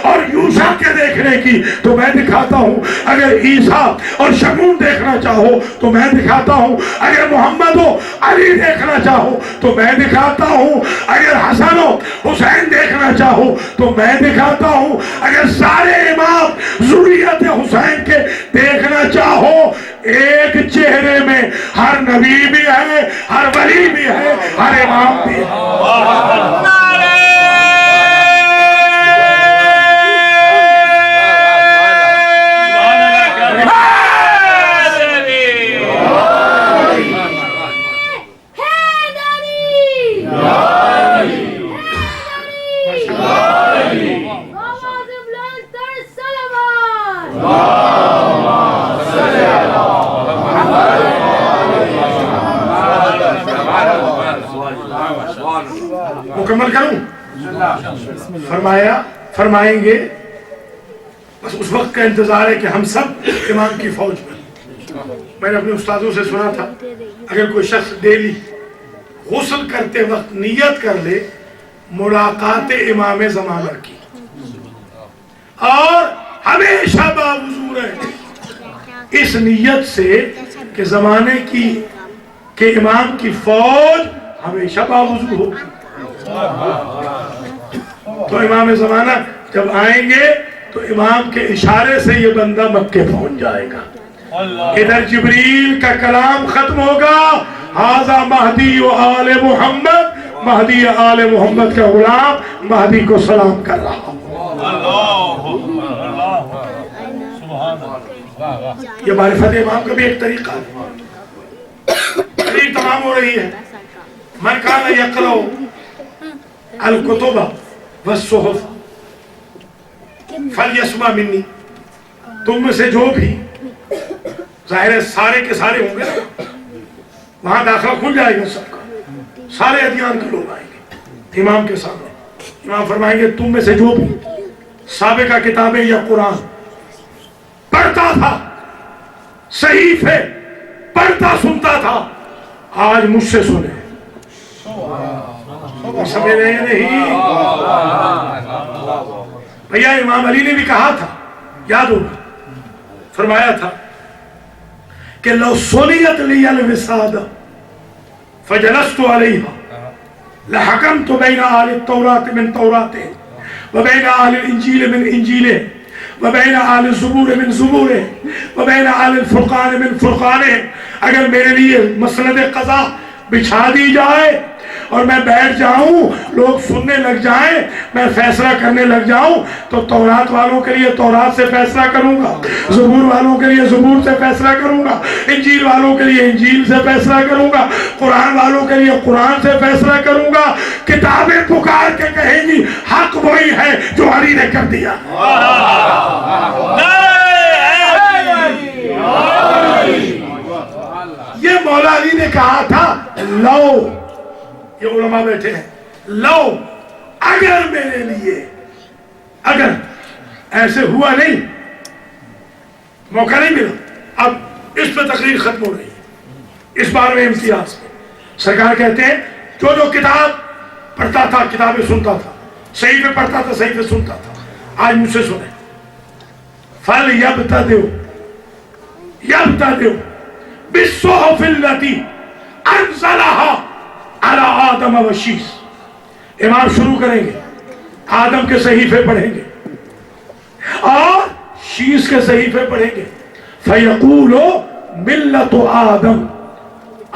Speaker 1: اور یوشع کے دیکھنے کی تو میں دکھاتا ہوں, اگر عیسیٰ اور شمعون دیکھنا چاہو تو میں دکھاتا ہوں, اگر محمد و علی دیکھنا چاہو تو میں دکھاتا ہوں, اگر حسن و حسین دیکھنا چاہو تو میں دکھاتا ہوں, اگر سارے امام ذریت حسین کے دیکھنا چاہو. ایک چہرے میں ہر نبی بھی ہے, ہر ولی بھی ہے, ہر امام بھی ہے. مکمل کروں؟ فرمائیں گے بس اس وقت کا انتظار ہے کہ ہم سب امام کی فوج میں. میں نے اپنے استادوں سے سنا تھا اگر کوئی شخص ڈیلی غسل کرتے وقت نیت کر لے ملاقات امام زمانہ کی اور ہمیشہ باوضو رہے اس نیت سے کہ زمانے کی کہ امام کی فوج ہمیشہ باوضو ہو, تو امام زمانہ جب آئیں گے تو امام کے اشارے سے یہ بندہ مکے پہنچ جائے گا. ادھر جبریل کا کلام ختم ہوگا, ھذا مہدی و آل محمد, مہدی آل محمد کا غلام مہدی کو سلام کر رہا. یہ معرفت امام کا بھی ایک طریقہ ہے. تقریر تمام ہو رہی ہے. من کان یقرأ الکتب والصحف فلیسمع منی. تم میں سے جو بھی, ظاہر ہے سارے کے سارے ہوں گے, وہاں داخلہ کھل جائے گا سب کا, سارے ادیان کے لوگ آئیں گے امام کے سامنے. امام فرمائیں گے تم میں سے جو بھی سابقہ کتابیں یا قرآن پڑھتا تھا, صحیفے پڑھتا سنتا تھا, آج مجھ سے سنے. سمجھ رہے ہیں نہیں بھیا؟ امام علی نے بھی کہا تھا, یاد ہوگا, فرمایا تھا کہ لو سنیت لی الوسادہ فجلست علیہا لحکمت بین آل التوراة من توراتے وبین آل الانجیل من انجیلے وبین آل الزبور من زبورے وبین آل الفرقان من فرقانے. اگر میرے لیے مسند قضا بچھا دی جائے اور میں بیٹھ جاؤں, لوگ سننے لگ جائیں, میں فیصلہ کرنے لگ جاؤں, تو تورات والوں کے لیے تورات سے فیصلہ کروں گا, زبور والوں کے لیے زبور سے فیصلہ کروں گا, انجیل والوں کے لیے انجیل سے فیصلہ کروں گا, قرآن والوں کے لیے قرآن سے فیصلہ کروں گا. کتابیں پکار کے کہیں گی حق وہی ہے جو علی نے کر دیا. یہ مولا علی نے کہا تھا, لو, یہ علماء بیٹھے ہیں, لو اگر میرے لیے, اگر ایسے ہوا نہیں, موقع نہیں ملا, اب اس پہ تقریر ختم ہو رہی ہے. اس بار میں امتیاز سرکار کہتے ہیں جو جو کتاب پڑھتا تھا کتابیں سنتا تھا, صحیفے پڑھتا تھا صحیفے سنتا تھا, آج مجھ سے سنیں. فَلْيَبْتَدِعُ بِالصُّحُفِ الَّتِي أَنزَلَهَا عَلَى آدَمَ وَشِيس. امام شروع کریں گے, آدم کے صحیفے پڑھیں گے اور شیس کے صحیفے پڑھیں گے. فَيَقُولُ مِلَّةُ آدم,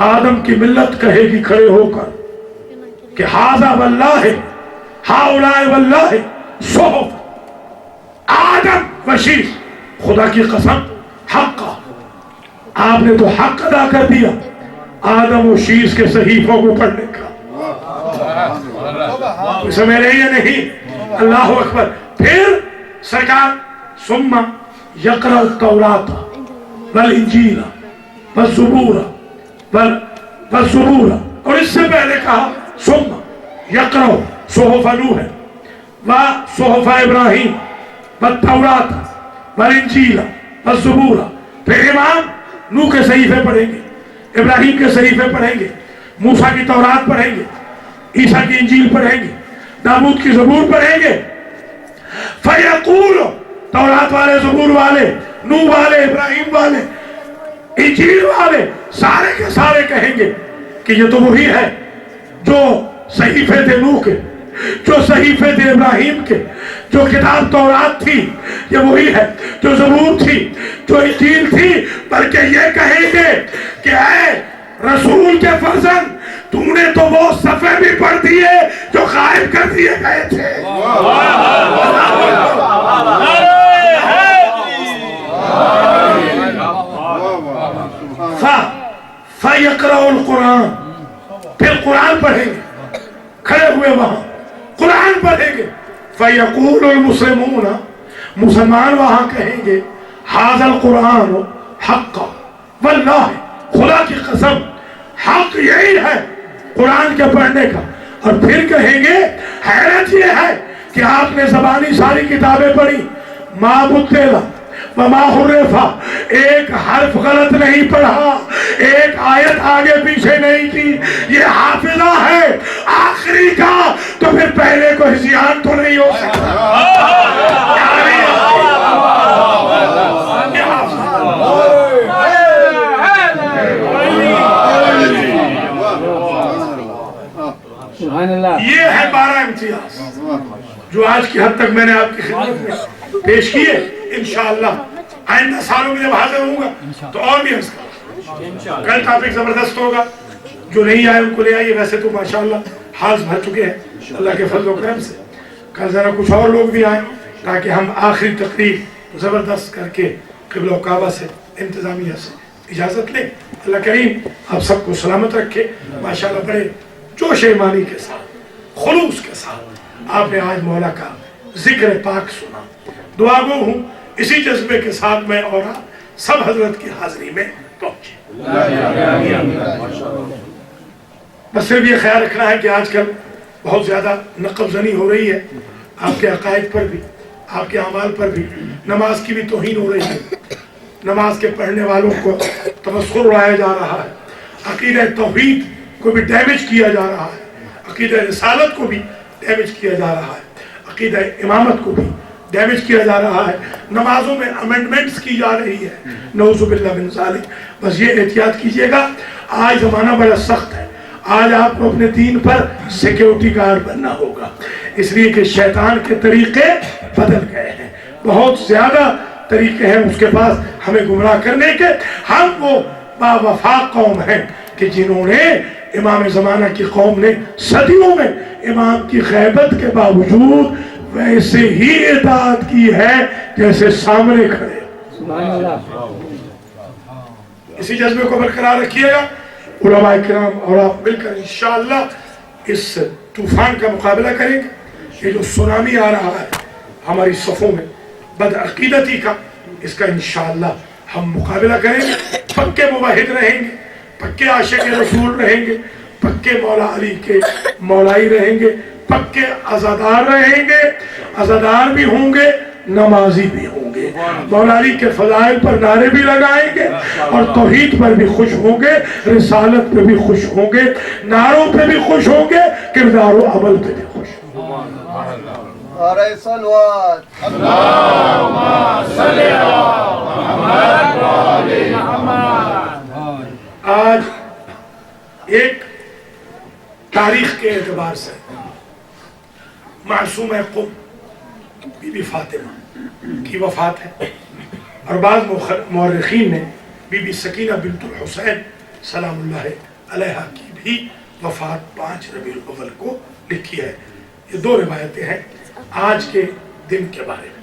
Speaker 1: آدم کی ملت کہے گی کھڑے ہو کر کہ ھذا واللہ ہؤلاء واللہ صحف آدم و شیش، خدا کی قسم حق کا، آپ نے تو حق ادا کر دیا آدم و شیش کے صحیفوں کو پڑھنے کا. سمجھ رہے یا نہیں؟ اللہ اکبر. پھر سرکار ثم یقرأ التوراۃ والانجیل والزبور والزبور، اور اس سے پہلے کہا ثم یقرأ صحف نوح وصحف ابراہیم والتوراۃ والانجیل والزبور. پھر امام نوح کے صحیفے پڑھیں گے، ابراہیم کے صحیفے پڑھیں گے، موسیٰ کی تورات پڑھیں گے، عیسیٰ کی انجیل پڑھیں گے، داؤد کی زبور پڑھیں گے. فَيَقُولُ، تورات والے، زبور والے، نوح والے، ابراہیم والے، انجیل والے سارے کے سارے کہیں گے کہ یہ تو وہی ہے جو صحیفے تھے نوح کے، جو صحیفے تھے ابراہیم کے، جو کتاب تورات تھی یہ وہی ہے، جو زبور تھی، جو انجیل تھی. بلکہ یہ کہیں گے کہ اے رسول کے فرزند، تو نے تو وہ صفحے بھی پڑھ دیے جو غائب کر دیے گئے تھے. فَيَقْرَأُ الْقُرْآنَ، پھر قرآن پڑھیں گے، کھڑے ہوئے وہاں قرآن پڑھیں گے. فَيَقُولُ الْمُسْلِمُونَ، مسلمان وہاں کہیں گے هَذَا الْقُرْآنُ حَقًّا وَاللَّهِ، خدا کی قسم حق یہی ہے قرآن کے پڑھنے کا. اور پھر کہیں گے حیرت یہ ہے کہ آپ نے زبانی ساری کتابیں پڑھی، ما بدل وما حرفا، ایک حرف غلط نہیں پڑھا، ایک آیت آگے پیچھے نہیں کی. یہ حافظہ ہے آخری کا، تو پھر پہلے کو ہذیان تو نہیں ہو سکتا. یہ ہے 12 امتیاز جو آج کی حد تک میں نے آپ کی خدمت میں پیش کیے. انشاءاللہ آئندہ سالوں میں جب حاضر ہوں گا تو اور بھی عرض کروں. کل ٹاپک زبردست ہوگا، جو نہیں آئے ان کو لے آئیے. ویسے تو ماشاءاللہ حاضر بھر چکے ہیں اللہ کے فضل و کرم سے. کل ذرا کچھ اور لوگ بھی آئیں تاکہ ہم آخری تقریب زبردست کر کے قبلہ و کعبہ سے، انتظامیہ سے اجازت لیں. اللہ کریم آپ سب کو سلامت رکھے. ماشاءاللہ بڑے جوش ایمانی کے ساتھ، خلوص کے ساتھ آپ نے آج مولا کا ذکر پاک سنا. دعا گو ہوں اسی جذبے کے ساتھ میں اور آپ سب حضرت کی حاضری میں پہنچے. بس صرف یہ خیال رکھنا ہے کہ آج کل بہت زیادہ نقب زنی ہو رہی ہے آپ کے عقائد پر بھی، آپ کے اعمال پر بھی. نماز کی بھی توہین ہو رہی ہے، نماز کے پڑھنے والوں کو تمسخر اڑایا جا رہا ہے، عقیدہ توحید کو بھی ڈیمیج کیا جا رہا ہے، عقیدہ رسالت کو بھی ڈیمیج کیا جا رہا ہے، عقیدہ امامت کو بھی ڈیمیج کیا جا رہا ہے. نمازوں میں امینڈمنٹس کی جا رہی ہے، نعوذ باللہ من ذالک. بس یہ احتیاط کیجئے گا، آج زمانہ بڑا سخت ہے. آج آپ کو اپنے دین پر سیکیورٹی گارڈ بننا ہوگا، اس لیے کہ شیطان کے طریقے بدل گئے ہیں. بہت زیادہ طریقے ہیں اس کے پاس ہمیں گمراہ کرنے کے. ہم وہ باوفا قوم ہیں کہ جنہوں نے امام زمانہ کی قوم نے صدیوں میں امام کی غیبت کے باوجود ویسے ہی اطاعت کی ہے جیسے سامنے کھڑے. اسی جذبے کو برقرار رکھیے گا. علماء کرام اور آپ مل کر انشاءاللہ اس طوفان کا مقابلہ کریں گے. یہ جو سونامی آ رہا ہے ہماری صفوں میں بدعقیدتی کا، اس کا انشاءاللہ ہم مقابلہ کریں گے. پکے موحد رہیں گے، پکے عاشق رسول رہیں گے، پکے مولا علی کے مولائی رہیں گے، پکے عزادار رہیں گے. عزادار بھی ہوں گے، نمازی بھی ہوں گے. مولا علی کے فضائل پر نعرے بھی لگائیں گے اور توحید پر بھی خوش ہوں گے، رسالت پہ بھی خوش ہوں گے، نعروں پہ بھی خوش ہوں گے، کردار و عمل پہ بھی خوش ہوں گے.
Speaker 3: نعرہ صلوات،
Speaker 2: اللہم صلی علی محمد و آل محمد.
Speaker 1: آج ایک تاریخ کے اعتبار سے معصومہ قم بی بی فاطمہ کی وفات ہے، اور بعض مورخین نے بی بی سکینہ بنت الحسین سلام اللہ علیہا کی بھی وفات 5 ربیع الاول کو لکھی ہے. یہ 2 روایتیں ہیں آج کے دن کے بارے میں.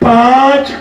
Speaker 1: 5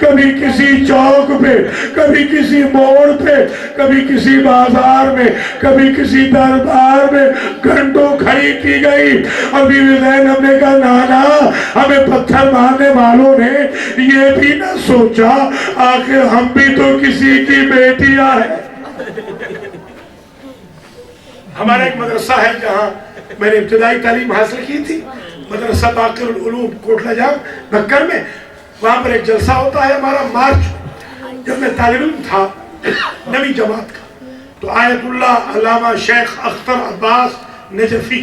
Speaker 1: کبھی کسی چوک پہ، کبھی کسی موڑ پہ، کبھی کسی بازار میں، کبھی کسی دربار میں گھنٹوں کھڑی کی گئی، اور بیوی زینب نے کہا نانا ہمیں پتھر مارنے والوں نے یہ بھی نہ سوچا آخر ہم بھی تو کسی کی بیٹیاں ہیں۔ ہمارا ایک مدرسہ ہے جہاں میں نے ابتدائی تعلیم حاصل کی تھی، مدرسہ باقر العلوم کوٹلہ جام بکر میں، وہاں پر ایک جلسہ ہوتا ہے ہمارا مارچ، جب میں طالب علم تھا نویں جماعت کا، تو آیت اللہ علامہ شیخ اختر عباس نجفی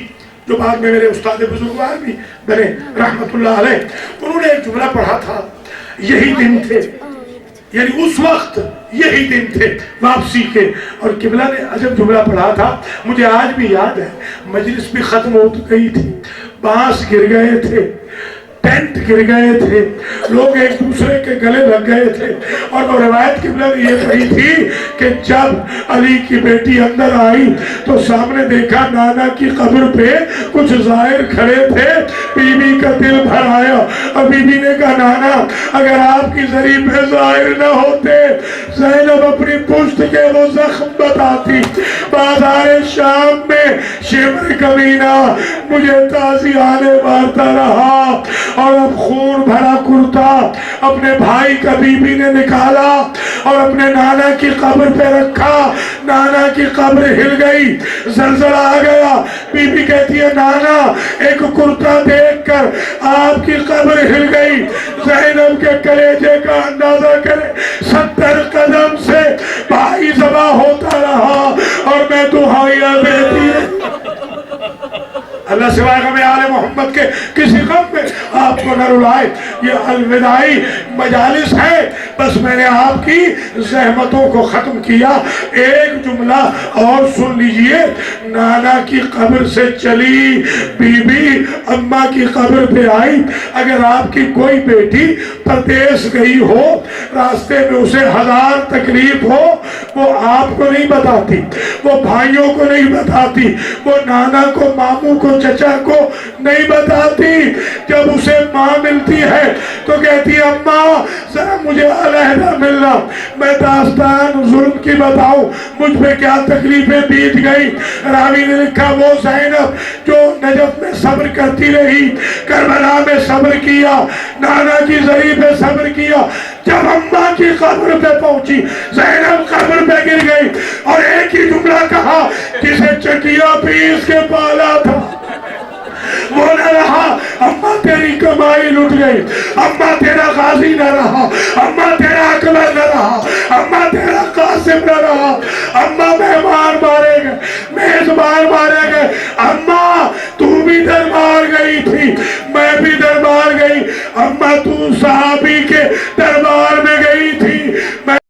Speaker 1: جو بعد میں میرے استاد بزرگوار بھی بنے رحمت اللہ علیہ، انہوں نے ایک جملہ پڑھا تھا، یہی دن تھے، یعنی اس وقت یہی دن تھے واپسی کے، اور قبلہ نے عجب جملہ پڑھا تھا، مجھے آج بھی یاد ہے، مجلس بھی ختم ہو گئی تھی، بانس گر گئے تھے، ٹینٹ گر گئے تھے، لوگ ایک دوسرے کے گلے لگ گئے تھے، اور وہ روایت قبلہ نے یہ پڑھی تھی کہ جب علی کی بیٹی اندر آئی تو سامنے دیکھا نانا کی قبر پہ کچھ زائر کھڑے تھے، بی بی کا دل بھر آیا، اور بی بی نے کہا نانا اگر آپ کی ذریع پہ زائر نہ ہوتے زینب اپنی پشت کے وہ زخم بتاتی، بازار شام میں شمر کمینہ مجھے تازیانے مارتا رہا، اور اب خون بھرا کرتا اپنے بھائی کا بی بی نے نکالا اور اپنے نانا کی قبر پہ رکھا، نانا کی قبر ہل گئی، زلزلہ آ گیا، بی بی کہتی ہے نانا ایک کرتا دیکھ کر آپ کی قبر ہل گئی، زینب کے کلیجے کا اندازہ کرے 70 قدم سے بھائی ذبح ہوتا رہا اور میں دعائیاں دیتی ہے۔ اللہ سوائے غم آل محمد کے کسی غم میں آپ کو نہ رلائے، یہ الوداعی مجالس ہے، بس میں نے آپ کی زحمتوں کو ختم کیا۔ ایک جملہ اور سن لیجئے، نانا کی قبر سے چلی بی بی اماں کی قبر پہ آئی، اگر آپ کی کوئی بیٹی پردیس گئی ہو، راستے میں اسے 1000 تکلیف ہو، وہ آپ کو نہیں بتاتی، وہ بھائیوں کو نہیں بتاتی، وہ نانا کو ماموں کو چچا کو نہیں بتاتی، جب اسے ماں ملتی ہے تو کہتی ہے اماں ذرا مجھے علیحدہ ملنا، میں داستان ظلم کی بتاؤں مجھ پہ کیا تکلیفیں بیت گئی۔ راوی نے لکھا وہ زینب جو نجف میں صبر کرتی رہی، کربلا میں صبر کیا، نانا کی ذریعہ پہ صبر کیا، جب اماں کی قبر پہ پہنچی زینب قبر پہ گر گئی اور ایک ہی جملہ کہا جسے چکیا پیس کے پالا تھا وہ نہ رہا، اماں تیری کمائی لٹ گئی، اماں تیرا غازی نہ رہا، اماں تیرا اکبر نہ رہا، اماں تیرا قاسم نہ رہا، اماں مہمان مارے گئے، میزبان مارے گئے، اماں تو بھی دربار گئی تھی، میں بھی دربار گئی، اماں تو صحابی کے دربار